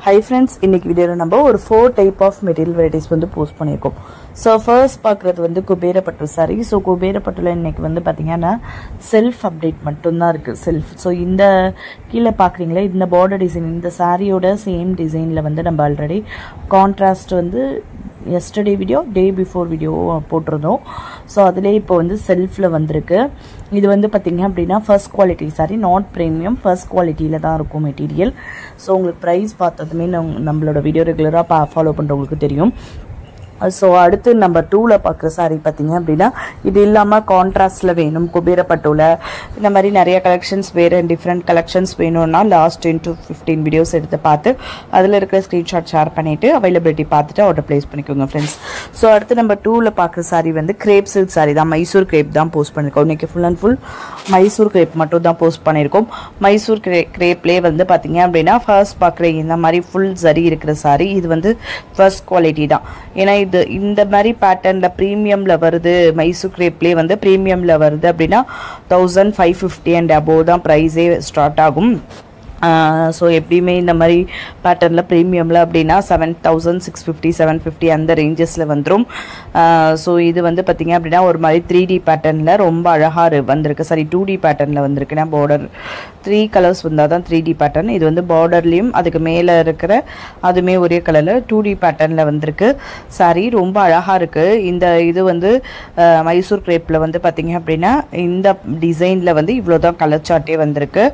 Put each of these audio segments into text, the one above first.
Hi friends, இன்னைக்கு வீடியோல நம்ம ஒரு 4 டைப் ஆஃப் மெட்டீரியல் வெரைட்டிஸ் வந்து போஸ்ட் பண்ணிருக்கோம். சோ ஃபர்ஸ்ட் பார்க்கிறது வந்து குபேரப்பட்டு சாரி. சோ குபேரப்பட்டுல இன்னைக்கு வந்து பாத்தீங்கன்னா செல்ஃப் அப்டேட் மட்டும் தான் இருக்கு. செல்ஃப். சோ இந்த கீழ பாக்குறீங்களா இந்த border டிசைன் இந்த சாரியோட சேம் டிசைன்ல வந்து நம்ம ஆல்ரெடி கான்ட்ராஸ்ட் வந்து yesterday video day before video போட்டுறோம். சோ அதிலே இப்போ வந்து செல்ஃப்ல வந்திருக்கு. இது வந்து பாத்தீங்க அப்படினா first quality sorry not premium first குவாலிட்டில தான் இருக்கும் மெட்டீரியல். சோ உங்களுக்கு பிரைஸ் பார்த்ததுமே நம்மளோட வீடியோ ரெகுலரா ஃபாலோ பண்றவங்களுக்கு தெரியும். சோ அடுத்து நம்பர் 2ல பார்க்குற சாரி பாத்தீங்க அப்படினா இது இல்லாம கான்ட்ராஸ்ட்ல வேணும் குபேரப்பட்டுல இந்த மாதிரி நிறைய கலெக்ஷன்ஸ் வேற டிஃபரண்ட் கலெக்ஷன்ஸ் வேணும்னா லாஸ்ட் 10 to 15 வீடியோஸ் எடுத்து பார்த்து அதுல இருக்கிற ஸ்கிரீன்ஷாட் ஷேர் பண்ணிட்டு அவைலபிலிட்டி பார்த்துட்டு ஆர்டர் பிளேஸ் பண்ணிக்கோங்க फ्रेंड्स. சோ அடுத்து நம்பர் 2ல பார்க்குற சாரி வந்து கிரேப் சில்க் சாரி தான். மைசூர் கிரேப் தான் போஸ்ட் பண்ணிருக்கோம். இன்னைக்கு full and full Mysore grape மட்டும் தான் போஸ்ட் பண்ணிருக்கோம். மைசூர் கிரேப்லயே வந்து பாத்தீங்க அப்படினா ஃபர்ஸ்ட் பார்க்குற இந்த மாதிரி ஃபுல் ஜரி இருக்கிற சாரி இது வந்து ஃபர்ஸ்ட் குவாலிட்டி தான். ஏன்னா இந்த மாதிரி பேட்டர்ன்ல பிரீமியம்ல வருது மைசூர் கிரேப்லயே வந்து பிரீமியம்ல வருது அப்படின்னா 1550 and above தான் பிரைஸே ஸ்டார்ட் ஆகும். ஸோ எப்படியுமே இந்த மாதிரி பேட்டர்னில் ப்ரீமியமில் அப்படின்னா 7650 750 அந்த ரேஞ்சஸில் வந்துடும். ஸோ இது வந்து பார்த்திங்க அப்படின்னா ஒரு மாதிரி 3D பேட்டர்னில் ரொம்ப அழகாக வந்திருக்கு. சாரி 2D பேட்டர்னில் வந்திருக்குன்னா பார்டர் 3 கலர்ஸ் வந்தால் தான் 3D பேட்டர்ன். இது வந்து பார்டர்லேயும் அதுக்கு மேலே இருக்கிற அதுவுமே ஒரே கலரில் 2D பேட்டர்னில் வந்திருக்கு. சாரி ரொம்ப அழகாக இருக்குது. இந்த இது வந்து மைசூர் கிரேப்பில் வந்து பார்த்திங்க அப்படின்னா இந்த டிசைனில் வந்து இவ்வளோ தான் கலர் சார்ட்டே வந்திருக்கு.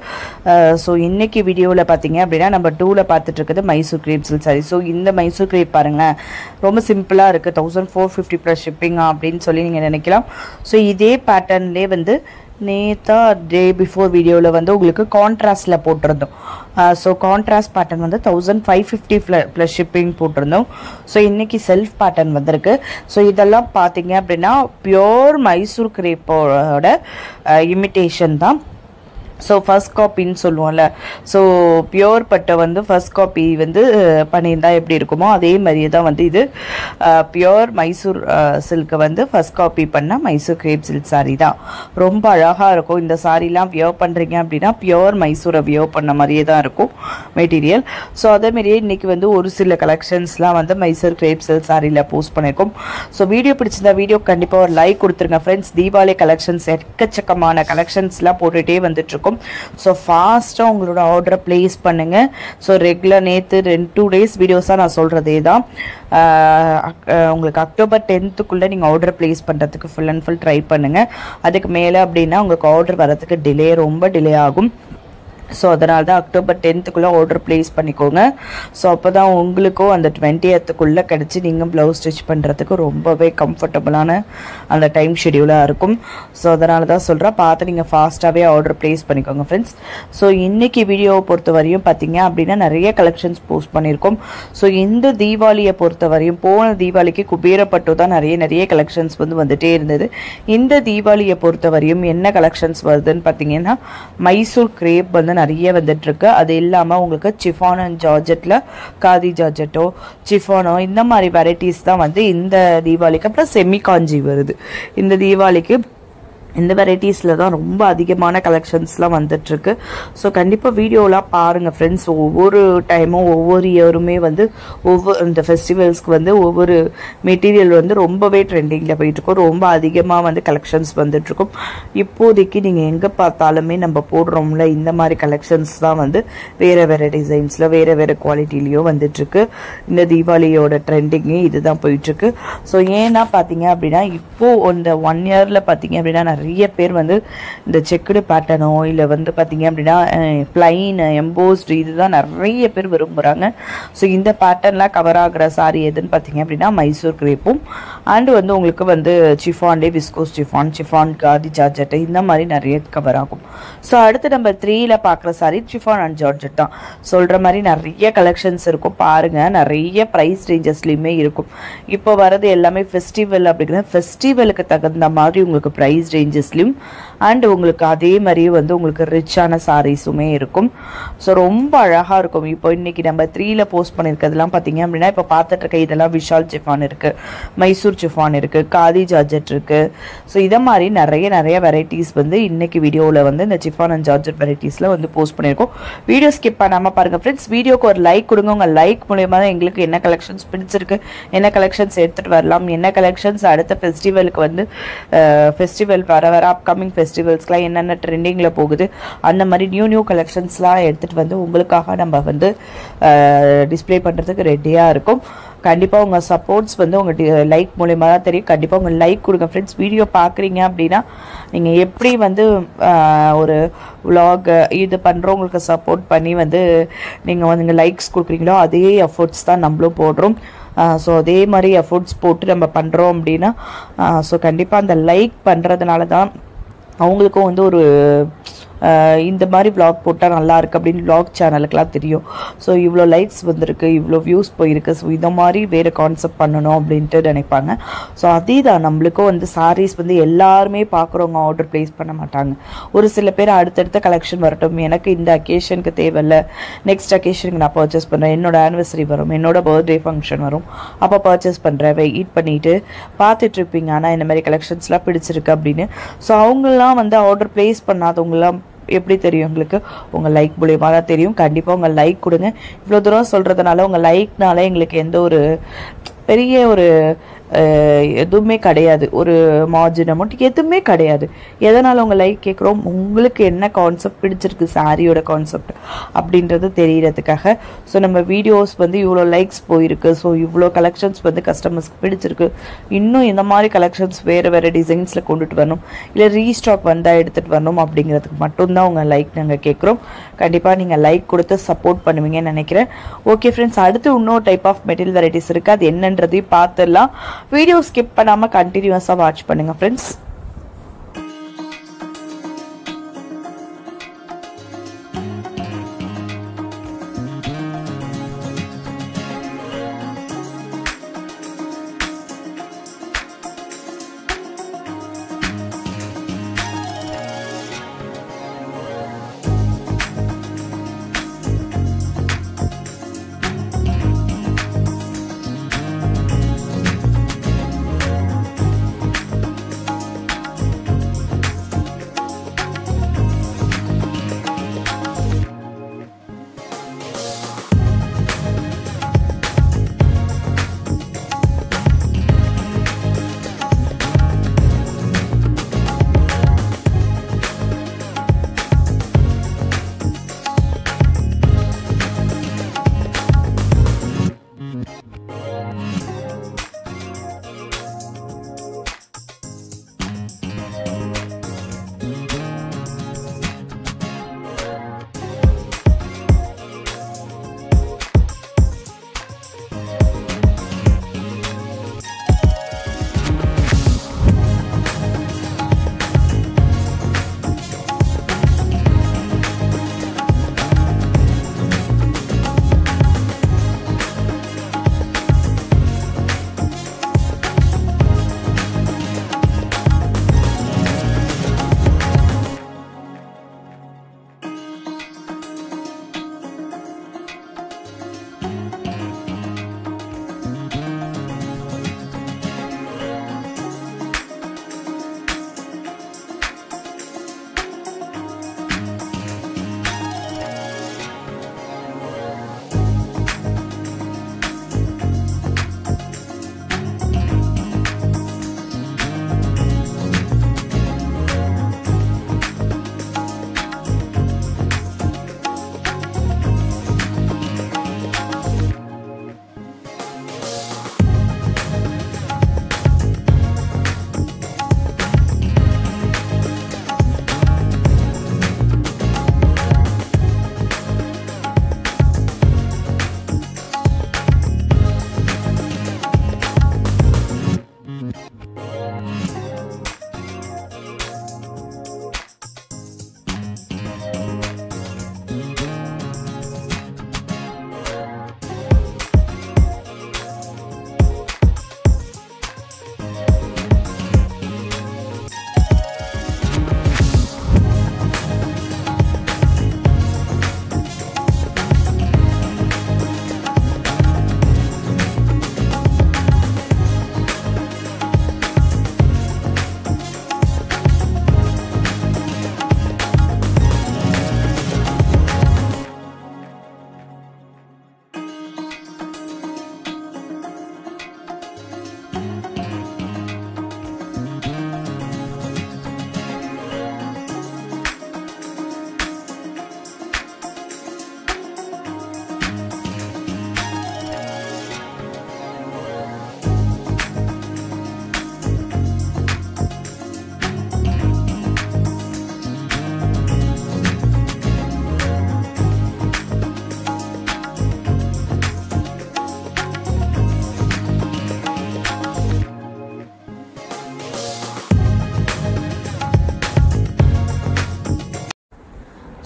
ஸோ இன்னைக்கு வீடியோல பாத்தீங்க அப்படினா நம்பர் 2ல பார்த்துட்டு இருக்குது Mysore grape silk sorry. So இந்த மைசூர் கிரேப் பாருங்க ரொம்ப சிம்பிளா இருக்கு. 1450 பிளஸ் ஷிப்பிங் அப்படின்னு சொல்லி நீங்க நினைக்கலாம். சோ இதே பேட்டர்ன்லயே வந்து நேத்தா டே பிஃபோர் வீடியோல வந்து உங்களுக்கு கான்ட்ராஸ்ட்ல போட்டிருந்தோம். ஸோ கான்ட்ராஸ்ட் பேட்டர்ன் வந்து 1550 பிளஸ் ஷிப்பிங் போட்டிருந்தோம். ஸோ இன்னைக்கு செல்ஃப் பேட்டர்ன் வந்திருக்கு. ஸோ இதெல்லாம் பார்த்தீங்க அப்படின்னா பியோர் மைசூர் கிரேப்போட இமிட்டேஷன் தான். ஸோ ஃபர்ஸ்ட் காப்பின்னு சொல்லுவோம்ல. ஸோ பியோர் பட்டை வந்து ஃபர்ஸ்ட் காப்பி வந்து பண்ணியிருந்தா எப்படி இருக்குமோ அதே மாதிரியே தான் வந்து இது பியோர் மைசூர் சில்க்கு வந்து ஃபர்ஸ்ட் காப்பி பண்ண மைசூர் கிரேப் சில்க் சாரீ தான். ரொம்ப அழகாக இருக்கும். இந்த சாரீலாம் வியர் பண்ணுறீங்க அப்படின்னா பியோர் மைசூரை வியர் பண்ண மாதிரியே தான் இருக்கும் மெட்டீரியல். ஸோ அதேமாரியே இன்றைக்கி வந்து ஒரு சில கலெக்ஷன்ஸ்லாம் வந்து மைசூர் கிரேப் சில்க் சாரியில் போஸ்ட் பண்ணியிருக்கோம். ஸோ வீடியோ பிடிச்சிருந்தா வீடியோ கண்டிப்பாக ஒரு லைக் கொடுத்துருங்க ஃப்ரெண்ட்ஸ். தீபாவளி கலெக்ஷன்ஸ் எக்கச்சக்கமான கலெக்ஷன்ஸ்லாம் போட்டுகிட்டே வந்துட்டுருக்கோம். ஸோ ஃபாஸ்ட்டாக உங்களோட ஆர்டரை பிளேஸ் பண்ணுங்க. ஸோ ரெகுலர் நேற்று 2 டேஸ் வீடியோஸாக நான் சொல்கிறதே தான். உங்களுக்கு அக்டோபர் 10th நீங்கள் ஆர்டர் பிளேஸ் பண்ணுறதுக்கு ஃபுல் அண்ட் ஃபுல் ட்ரை பண்ணுங்கள். அதுக்கு மேலே அப்படின்னா உங்களுக்கு ஆர்டர் வரதுக்கு ரொம்ப டிலே ஆகும். ஸோ அதனால தான் அக்டோபர் 10th ஆர்டர் பிளேஸ் பண்ணிக்கோங்க. ஸோ அப்போ தான் உங்களுக்கும் அந்த 20th கிடச்சி நீங்கள் ப்ளவுஸ் ஸ்டிச் பண்ணுறதுக்கு ரொம்பவே கம்ஃபர்டபுளான அந்த டைம் ஷெடியூலாக இருக்கும். ஸோ அதனால தான் சொல்கிறேன் பார்த்து நீங்கள் ஃபாஸ்ட்டாகவே ஆர்டர் பிளேஸ் பண்ணிக்கோங்க ஃப்ரெண்ட்ஸ். ஸோ இன்றைக்கி வீடியோவை பொறுத்த வரையும் பார்த்தீங்க அப்படின்னா நிறைய கலெக்ஷன்ஸ் போஸ்ட் பண்ணியிருக்கோம். ஸோ இந்த தீபாவளியை பொறுத்த வரையும் போன தீபாவளிக்கு குபேரப்பட்டு தான் நிறைய கலெக்ஷன்ஸ் வந்து வந்துகிட்டே இருந்தது. இந்த தீபாவளியை பொறுத்த வரையும் என்ன கலெக்ஷன்ஸ் வருதுன்னு பார்த்தீங்கன்னா மைசூர் கிரேப் வந்து நிறைய வந்துட்டு இருக்கு. அது இல்லாம உங்களுக்கு சிஃபான் அண்ட் ஜார்ஜெட்ல காதி ஜார்ஜெட்டோ சிஃபானோ இந்த மாதிரி வெரைட்டிஸ் தான் வந்து இந்த தீபாவளிக்கு. அப்புறம் செமி காஞ்சி வருது இந்த தீபாவளிக்கு. இந்த வெரைட்டிஸில் தான் ரொம்ப அதிகமான கலெக்ஷன்ஸ்லாம் வந்துட்டுருக்கு. ஸோ கண்டிப்பாக வீடியோலாம் பாருங்கள் ஃப்ரெண்ட்ஸ். ஒவ்வொரு டைமும் ஒவ்வொரு இயருமே வந்து இந்த ஃபெஸ்டிவல்ஸ்க்கு வந்து ஒவ்வொரு மெட்டீரியல் வந்து ரொம்பவே ட்ரெண்டிங்கில் போயிட்டுருக்கோம். ரொம்ப அதிகமாக வந்து கலெக்ஷன்ஸ் வந்துட்டுருக்கும். இப்போதைக்கு நீங்கள் எங்கே பார்த்தாலுமே நம்ம போடுறோம்ல இந்த மாதிரி கலெக்ஷன்ஸ் தான் வந்து வேறு டிசைன்ஸில் வேறு குவாலிட்டிலேயோ வந்துட்டுருக்கு. இந்த தீபாவளியோட ட்ரெண்டிங்கே இதுதான் போயிட்டுருக்கு. ஸோ ஏன்னா பார்த்தீங்க அப்படின்னா இப்போது இந்த 1 yearல பார்த்தீங்க அப்படின்னா நிறைய பேர் வந்து இந்த செக்குடு பேட்டர்னோ இல்லை வந்து பார்த்தீங்க அப்படின்னா பிளைன் எம்போஸ்டு இதுதான் நிறைய பேர் விரும்புகிறாங்க. ஸோ இந்த பேட்டர்ன்லாம் கவர் ஆகிற சாரி எதுன்னு பார்த்தீங்க அப்படின்னா மைசூர் கிரேப்பும் அண்ட் வந்து உங்களுக்கு வந்து சிஃபான்லே விஸ்கோஸ் சிஃபான் காதி ஜார்ஜெட் இந்த மாதிரி நிறைய கவர் ஆகும். ஸோ அடுத்து நம்பர் 3ல பார்க்குற சாரி சிஃபான் அண்ட் ஜார்ஜெட் தான். சொல்கிற மாதிரி நிறைய கலெக்ஷன்ஸ் இருக்கும் பாருங்கள். நிறைய ப்ரைஸ் ரேஞ்சஸ்லையுமே இருக்கும். இப்போ வரது எல்லாமே ஃபெஸ்டிவல் அப்படிங்கிற ஃபெஸ்டிவலுக்கு தகுந்த மாதிரி உங்களுக்கு ப்ரைஸ் ரேஞ்சஸ்லையும் அண்ட் உங்களுக்கு அதே மாதிரி வந்து உங்களுக்கு ரிச்சான சாரீஸுமே இருக்கும். ஸோ ரொம்ப அழகாக இருக்கும். இப்போ இன்னைக்கு நம்ம 3ல போஸ்ட் பண்ணியிருக்கிறதுலாம் பார்த்தீங்க அப்படின்னா இப்போ பார்த்துட்டு இருக்க இதெல்லாம் விஷால் சிஃபான் இருக்குது, மைசூர் சிஃபான் இருக்குது, காதி ஜார்ஜெட் இருக்குது. ஸோ இதை மாதிரி நிறைய வெரைட்டிஸ் வந்து இன்னைக்கு வீடியோவில் வந்து இந்த சிஃபான் அண்ட் ஜார்ஜெட் வெரைட்டிஸில் வந்து போஸ்ட் பண்ணியிருக்கோம். வீடியோ ஸ்கிப் பண்ணாமல் பாருங்கள் ஃப்ரெண்ட்ஸ். வீடியோக்கு ஒரு லைக் கொடுங்க. உங்கள் லைக் மூலயமா தான் எங்களுக்கு என்ன கலெக்ஷன்ஸ் பிடிச்சிருக்கு, என்ன கலெக்ஷன்ஸ் எடுத்துகிட்டு வரலாம், என்ன கலெக்ஷன்ஸ் அடுத்த ஃபெஸ்டிவலுக்கு வந்து ஃபெஸ்டிவல் வர அப்கமிங் ஃபெஸ்டிவல்ஸ்லாம் என்னென்ன ட்ரெண்டிங்கில் போகுது அந்த மாதிரி நியூ கலெக்ஷன்ஸ்லாம் எடுத்துகிட்டு வந்து உங்களுக்காக நம்ம வந்து டிஸ்பிளே பண்ணுறதுக்கு ரெடியாக இருக்கும். கண்டிப்பாக உங்கள் சப்போர்ட்ஸ் வந்து உங்கள் லைக் மூலயமா தான் தெரியும். கண்டிப்பாக உங்கள் லைக் கொடுங்க ஃப்ரெண்ட்ஸ். வீடியோ பார்க்குறீங்க அப்படின்னா நீங்கள் எப்படி வந்து ஒரு vlog இது பண்ணுறவங்களுக்கு சப்போர்ட் பண்ணி வந்து நீங்கள் வந்து லைக்ஸ் கொடுக்குறீங்களோ அதே எஃபோர்ட்ஸ் தான் நம்மளும் போடுறோம். ஸோ அதே மாதிரி எஃபோர்ட்ஸ் போட்டு நம்ம பண்ணுறோம் அப்படின்னா ஸோ கண்டிப்பாக அந்த லைக் பண்ணுறதுனால தான் அவங்களுக்கும் வந்து ஒரு இந்த மாதிரி vlog போட்டால் நல்லா இருக்குது அப்படின்னு vlog சேனலுக்கெலாம் தெரியும். ஸோ இவ்வளோ லைக்ஸ் வந்திருக்கு, இவ்வளோ வியூஸ் போயிருக்கு, ஸோ இதை மாதிரி வேறு கான்செப்ட் பண்ணணும் அப்படின்ட்டு நினைப்பாங்க. ஸோ அதே தான் நம்மளுக்கும் வந்து சாரீஸ் வந்து எல்லாருமே பார்க்குறவங்க ஆர்டர் ப்ளேஸ் பண்ண மாட்டாங்க. ஒரு சில பேர் அடுத்தடுத்த கலெக்ஷன் வரட்டும், எனக்கு இந்த அக்கேஷனுக்கு தேவையில்லை, நெக்ஸ்ட் அக்கேஷனுக்கு நான் பர்ச்சேஸ் பண்ணுறேன், என்னோட ஆனிவர்சரி வரும், என்னோட பர்த்டே ஃபங்க்ஷன் வரும், அப்போ பர்ச்சேஸ் பண்ணுறேன், வெயிட் பண்ணிவிட்டு பார்த்துட்ருப்பீங்க. ஆனால் இந்த மாதிரி கலெக்ஷன்ஸ்லாம் பிடிச்சிருக்கு அப்படின்னு. ஸோ அவங்களாம் வந்து ஆர்டர் ப்ளேஸ் பண்ணாதவங்களாம் எப்படி தெரியும் உங்களுக்கு? உங்கள் லைக் மூலியமாக தான் தெரியும். கண்டிப்பாக உங்கள் லைக் கொடுங்க. இவ்வளோ தூரம் சொல்கிறதுனால உங்கள் லைக்னால எங்களுக்கு எந்த ஒரு பெரிய ஒரு எதுவுமே கிடையாது, ஒரு மார்ஜின் அமௌண்ட் எதுவுமே கிடையாது. எதனால் உங்கள் லைக் கேட்குறோம், உங்களுக்கு என்ன கான்செப்ட் பிடிச்சிருக்கு, சாரியோட கான்செப்ட் அப்படின்றது தெரியறதுக்காக. ஸோ நம்ம வீடியோஸ் வந்து இவ்வளோ லைக்ஸ் போயிருக்கு, ஸோ இவ்வளோ கலெக்ஷன்ஸ் வந்து கஸ்டமர்ஸ்க்கு பிடிச்சிருக்கு, இன்னும் இந்த மாதிரி கலெக்ஷன்ஸ் வேறு டிசைன்ஸில் கொண்டுட்டு வரணும், இல்லை ரீஸ்டாக் வந்தால் எடுத்துகிட்டு வரணும் அப்படிங்கிறதுக்கு மட்டும்தான் உங்கள் லைக் நாங்கள் கேட்குறோம். கண்டிப்பாக நீங்கள் லைக் கொடுத்து சப்போர்ட் பண்ணுவீங்கன்னு நினைக்கிறேன். ஓகே ஃப்ரெண்ட்ஸ், அடுத்து இன்னொரு டைப் ஆஃப் மெட்டீரியல் வெரைட்டிஸ் இருக்குது, அது என்னன்றதையும் பார்த்துடலாம். வீடியோ ஸ்கிப் பண்ணாமல் கண்டினியூஸாக வாட்ச் பண்ணுங்கள் ஃப்ரெண்ட்ஸ்.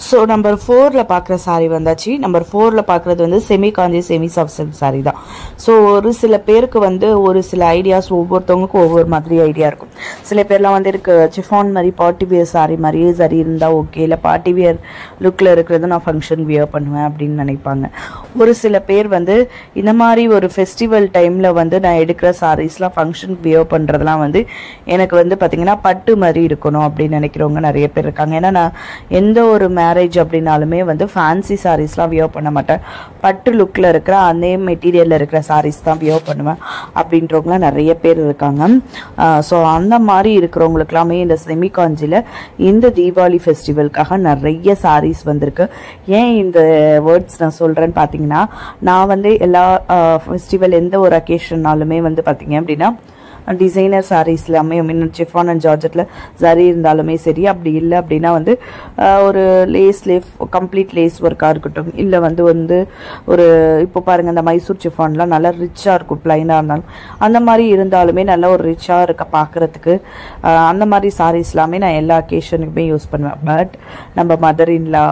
ஸோ நம்பர் 4ல் பார்க்குற சாரீ வந்தாச்சு. நம்பர் 4ல் பார்க்குறது வந்து செமி காஞ்சி செமி சாஃப்ட் சில்க் சாரீ தான். ஸோ ஒரு சில பேருக்கு வந்து ஒரு சில ஐடியாஸ் ஒவ்வொருத்தவங்களுக்கும் ஒவ்வொரு மாதிரி ஐடியா இருக்கும். சில பேர்லாம் வந்து இருக்கு சிஃபான் மாதிரி பார்ட்டி வியர் சாரீ மாதிரியே சரி இருந்தால் ஓகே, இல்லை பார்ட்டி வியர் லுக்கில் இருக்கிறது நான் ஃபங்க்ஷன் வியர் பண்ணுவேன் அப்படின்னு நினைப்பாங்க. ஒரு சில பேர் வந்து இந்த மாதிரி ஒரு ஃபெஸ்டிவல் டைமில் வந்து நான் எடுக்கிற சாரீஸ்லாம் ஃபங்க்ஷன் வியர் பண்ணுறதுலாம் வந்து எனக்கு வந்து பார்த்திங்கன்னா பட்டு மாதிரி இருக்கணும் அப்படின்னு நினைக்கிறவங்க நிறைய பேர் இருக்காங்க. ஏன்னா நான் எந்த ஒரு மேரேஜ் அப்படின்னாலுமே வந்து ஃபேன்சி சாரீஸ்லாம் வியர் பண்ண மாட்டேன். பட்டு லுக்கில் இருக்கிற அதே மெட்டீரியலில் இருக்கிற சாரீஸ் தான் வியர் பண்ணுவேன் அப்படின்றவங்களாம் நிறைய பேர் இருக்காங்க. ஸோ அந்த மாதிரி இருக்கிறவங்களுக்கெல்லாமே இந்த செமி காஞ்சியில் இந்த தீபாவளி ஃபெஸ்டிவலுக்காக நிறைய சாரீஸ் வந்திருக்கு. ஏன் இந்த வேர்ட்ஸ் நான் சொல்கிறேன்னு பார்த்தீங்கன்னா, நான் வந்து எல்லா ஃபெஸ்டிவல் எந்த ஒரு அக்கேஷன்னாலுமே வந்து பார்த்தீங்க அப்படின்னா டிசைனர் சாரீஸ் எல்லாமே மீன் சிஃபான் அண்ட் ஜார்ஜெட்டில் சரி இருந்தாலுமே சரி, அப்படி இல்லை அப்படின்னா வந்து ஒரு லேஸ் கம்ப்ளீட் லேஸ் ஒர்க்காக இருக்கட்டும், இல்லை வந்து ஒரு இப்போ பாருங்கள் இந்த மைசூர் சிஃபான்லாம் நல்லா ரிச்சாக இருக்கும், ப்ளைனாக இருந்தாலும் அந்த மாதிரி இருந்தாலுமே நல்லா ஒரு ரிச்சாக இருக்க பார்க்குறதுக்கு அந்த மாதிரி சாரீஸ் எல்லாமே நான் எல்லா அக்கேஷனுக்குமே யூஸ் பண்ணுவேன். பட் நம்ம மதர் இன்லா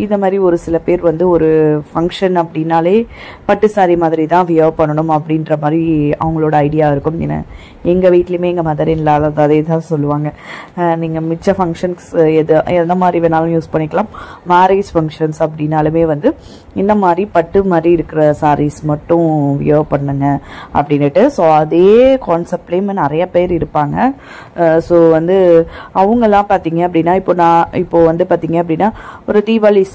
இந்த மாதிரி ஒரு சில பேர் வந்து ஒரு ஃபங்க்ஷன் அப்படின்னாலே பட்டு சாரீ மாதிரி தான் வியர் பண்ணணும் அப்படின்ற மாதிரி அவங்களோட ஐடியா இருக்கும். ஏன்னா எங்கள் வீட்லேயுமே எங்கள் மதர் இல்லாத அதே தான் சொல்லுவாங்க, நீங்கள் மிச்ச ஃபங்க்ஷன்ஸ் எந்த மாதிரி வேணாலும் யூஸ் பண்ணிக்கலாம், மேரேஜ் ஃபங்க்ஷன்ஸ் அப்படின்னாலுமே வந்து இந்த மாதிரி பட்டு மாதிரி இருக்கிற சாரீஸ் மட்டும் வியர் பண்ணுங்க அப்படின்ட்டு. ஸோ அதே கான்செப்ட்லேயுமே நிறைய பேர் இருப்பாங்க. ஸோ வந்து அவங்கெல்லாம் பார்த்தீங்க அப்படின்னா இப்போ வந்து பார்த்தீங்க அப்படின்னா ஒரு தீபாவளி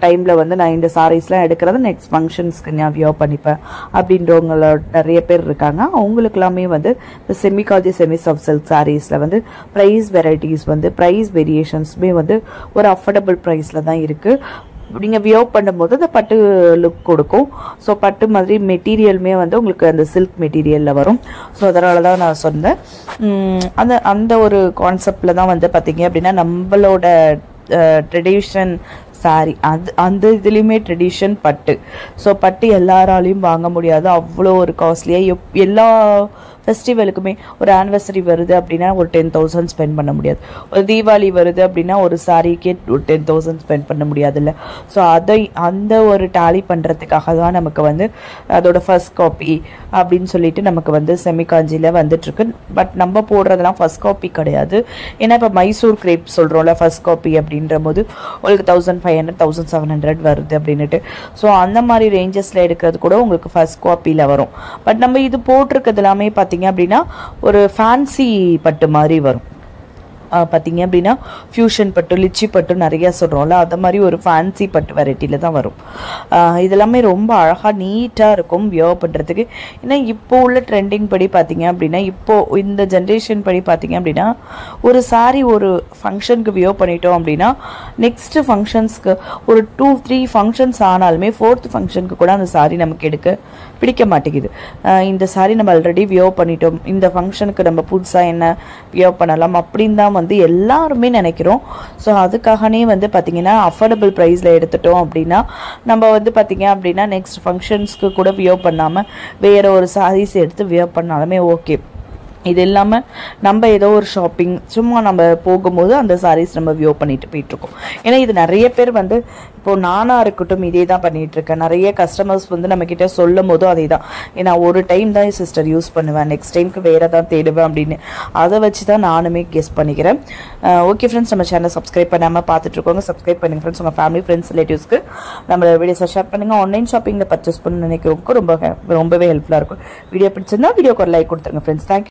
டைமில் வந்து நான் இந்த சாரீஸ்லாம் எடுக்கிறது நெக்ஸ்ட் ஃபங்க்ஷன்ஸ்க்கு நான் வியர் பண்ணிப்பேன் அப்படின்றவங்கள நிறைய பேர் இருக்காங்க. அவங்களுக்கெல்லாமே வந்து இந்த செமி காஞ்சி செமி சாஃப்ட் சில்க் சாரீஸில் வந்து ப்ரைஸ் வெரைட்டிஸ் வந்து ப்ரைஸ் வேரியேஷன்ஸுமே வந்து ஒரு அஃபோர்டபுள் ப்ரைஸில் தான் இருக்குது. நீங்கள் வியர் பண்ணும்போது அந்த பட்டு லுக் கொடுக்கும். ஸோ பட்டு மாதிரி மெட்டீரியலுமே வந்து உங்களுக்கு அந்த சில்க் மெட்டீரியலில் வரும். ஸோ அதனால தான் நான் சொன்னேன். அந்த ஒரு கான்செப்டில் தான் வந்து பார்த்தீங்க அப்படின்னா நம்மளோட ட்ரெடிஷன் சாரி அந்த இதுலேயுமே ட்ரெடிஷன் பட்டு. ஸோ பட்டு எல்லாராலையும் வாங்க முடியாது, அவ்வளோ ஒரு காஸ்ட்லியாக எல்லா ஃபெஸ்டிவலுக்குமே. ஒரு ஆனிவர்சரி வருது அப்படின்னா ஒரு 10,000 ஸ்பெண்ட் பண்ண முடியாது. ஒரு தீபாவளி வருது அப்படின்னா ஒரு சாரீக்கே ஒரு 10,000 ஸ்பெண்ட் பண்ண முடியாதுல்ல. ஸோ அந்த ஒரு டேலி பண்ணுறதுக்காக தான் நமக்கு வந்து அதோட ஃபர்ஸ்ட் காப்பி அப்படின்னு சொல்லிட்டு நமக்கு வந்து செமி காஞ்சியில் வந்துட்டுருக்கு. பட் நம்ம போடுறதெல்லாம் ஃபர்ஸ்ட் காப்பி கிடையாது. ஏன்னா இப்போ மைசூர் கிரேப் சொல்கிறோம்ல ஃபர்ஸ்ட் காப்பி அப்படின்ற போது உங்களுக்கு 1500 1700 வருது அப்படின்ட்டு. ஸோ அந்த மாதிரி ரேஞ்சஸில் எடுக்கிறது கூட உங்களுக்கு ஃபர்ஸ்ட் காப்பியில் வரும். பட் நம்ம இது போட்டிருக்கிறது எல்லாமே பார்த்தீங்க அப்படின்னா ஒரு ஃபேன்சி பட்டு மாதிரி வரும். பார்த்தீங்க அப்படின்னா ஃபியூஷன் பட்டு லிச்சி பட்டு நிறையா சொல்கிறோம்ல, அது மாதிரி ஒரு ஃபேன்சி பட்டு வெரைட்டியில் தான் வரும். இதெல்லாமே ரொம்ப அழகாக நீட்டாக இருக்கும் வியர் பண்ணுறதுக்கு. ஏன்னா இப்போ உள்ள ட்ரெண்டிங் படி பார்த்தீங்க அப்படின்னா இப்போது இந்த ஜென்ரேஷன் படி பார்த்தீங்க அப்படின்னா ஒரு சாரீ ஒரு ஃபங்க்ஷனுக்கு வியர் பண்ணிட்டோம் அப்படின்னா நெக்ஸ்ட்டு ஃபங்க்ஷன்ஸ்க்கு ஒரு 2-3 ஃபங்க்ஷன்ஸ் ஆனாலுமே 4th ஃபங்க்ஷனுக்கு கூட அந்த சாரீ நமக்கு எடுக்க பிடிக்க மாட்டேங்குது. இந்த சாரீ நம்ம ஆல்ரெடி வியர் பண்ணிட்டோம், இந்த ஃபங்க்ஷனுக்கு நம்ம புதுசாக என்ன வியர் பண்ணலாம் அப்படின்னு தான் வந்து எல்லாருமே நினைக்கிறோம். ஸோ அதுக்காகவே வந்து பார்த்தீங்கன்னா அஃபோர்டபுள் ப்ரைஸில் எடுத்துட்டோம் அப்படின்னா நம்ம வந்து பார்த்தீங்க அப்படின்னா நெக்ஸ்ட் ஃபங்க்ஷன்ஸ்க்கு கூட வியர் பண்ணாமல் வேறு ஒரு சாரீஸ் எடுத்து வியர் பண்ணாலுமே ஓகே. இது இல்லாமல் நம்ம ஏதோ ஒரு ஷாப்பிங் சும்மா நம்ம போகும்போது அந்த சாரீஸ் நம்ம வியர் பண்ணிட்டு போயிட்டுருக்கோம். ஏன்னா இது நிறைய பேர் வந்து இப்போது நானாக இருக்கட்டும் இதே தான் பண்ணிகிட்ருக்கேன். நிறைய கஸ்டமர்ஸ் வந்து நம்மக்கிட்ட சொல்லும் போதும் அதே தான், ஏன்னா ஒரு டைம் தான் சிஸ்டர் யூஸ் பண்ணுவேன், நெக்ஸ்ட் டைமுக்கு வேறு தான் தேடுவேன் அப்படின்னு அதை வச்சு தான் நானுமே கெஸ் பண்ணிக்கிறேன். ஓகே ஃப்ரெண்ட்ஸ், நம்ம சேனல் சப்ஸ்கிரைப் பண்ணாமல் பார்த்துட்ருக்கோங்க, சப்ஸ்கிரைப் பண்ணுங்கள் ஃப்ரெண்ட்ஸ். உங்கள் ஃபேமிலி ஃப்ரெண்ட்ஸ் ரிலேட்டிவ்ஸ்க்கு நம்ம வீடியோஸை ஷேர் பண்ணுங்கள். ஆன்லைன் ஷாப்பிங்கில் பர்ச்சேஸ் பண்ண நினைக்கிறவங்க ரொம்பவே ஹெல்ப்ஃபுல்லாக இருக்கும். வீடியோ பிடிச்சிருந்தா வீடியோக்கு ஒரு லைக் கொடுத்துருங்க ஃப்ரெண்ட்ஸ். தேங்க்யூ.